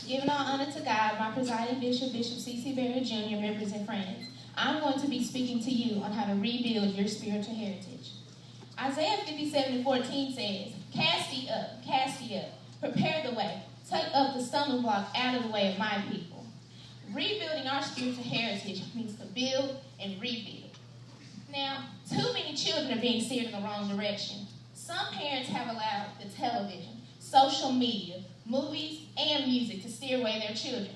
Giving all honor to God, my presiding bishop, Bishop C.C. Barrett Jr., members and friends, I'm going to be speaking to you on how to rebuild your spiritual heritage. Isaiah 57:14 says, cast ye up, prepare the way, take up the stumbling block out of the way of my people. Rebuilding our spiritual heritage means to build and rebuild. Now, too many children are being steered in the wrong direction. Some parents have allowed the television, social media, movies, and music to steer away their children.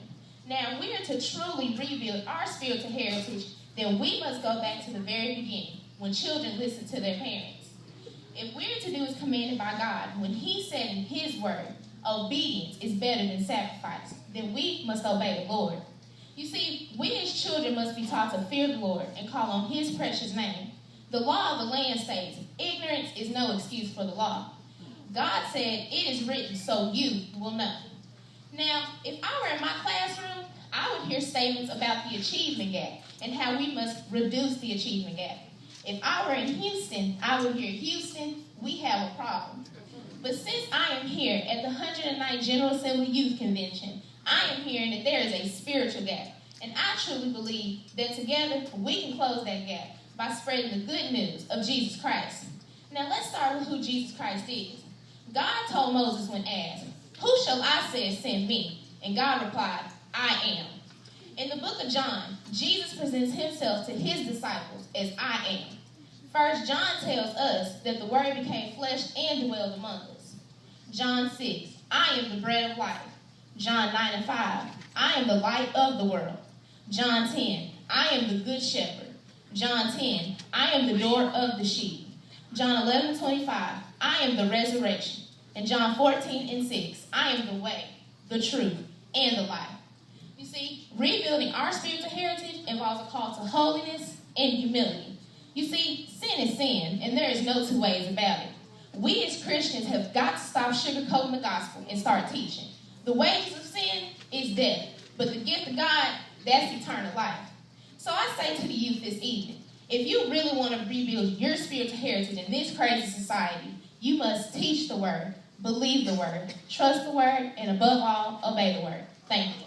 Now, if we are to truly rebuild our spiritual heritage, then we must go back to the very beginning, when children listen to their parents. If we're to do as commanded by God, when He said in His word, obedience is better than sacrifice, then we must obey the Lord. You see, we as children must be taught to fear the Lord and call on His precious name. The law of the land states, ignorance is no excuse for the law. God said, it is written, so you will know. Now, if I were in my classroom, I would hear statements about the achievement gap and how we must reduce the achievement gap. If I were in Houston, I would hear, Houston, we have a problem. But since I am here at the 109th General Assembly Youth Convention, I am hearing that there is a spiritual gap. And I truly believe that together we can close that gap by spreading the good news of Jesus Christ. Now let's start with who Jesus Christ is. God told Moses when asked, who shall I say send me? And God replied, I am. In the book of John, Jesus presents Himself to His disciples as I am. First, John tells us that the Word became flesh and dwelled among us. John 6, I am the bread of life. John 9:5, I am the light of the world. John 10, I am the good shepherd. John 10, I am the door of the sheep. John 11:25, I am the resurrection. And John 14:6, I am the way, the truth, and the life. You see, rebuilding our spiritual heritage involves a call to holiness and humility. You see, sin is sin, and there is no two ways about it. We as Christians have got to stop sugarcoating the gospel and start teaching. The wages of sin is death, but the gift of God, that's eternal life. So I say to the youth this evening, if you really want to rebuild your spiritual heritage in this crazy society, you must teach the word, believe the word, trust the word, and above all, obey the word. Thank you.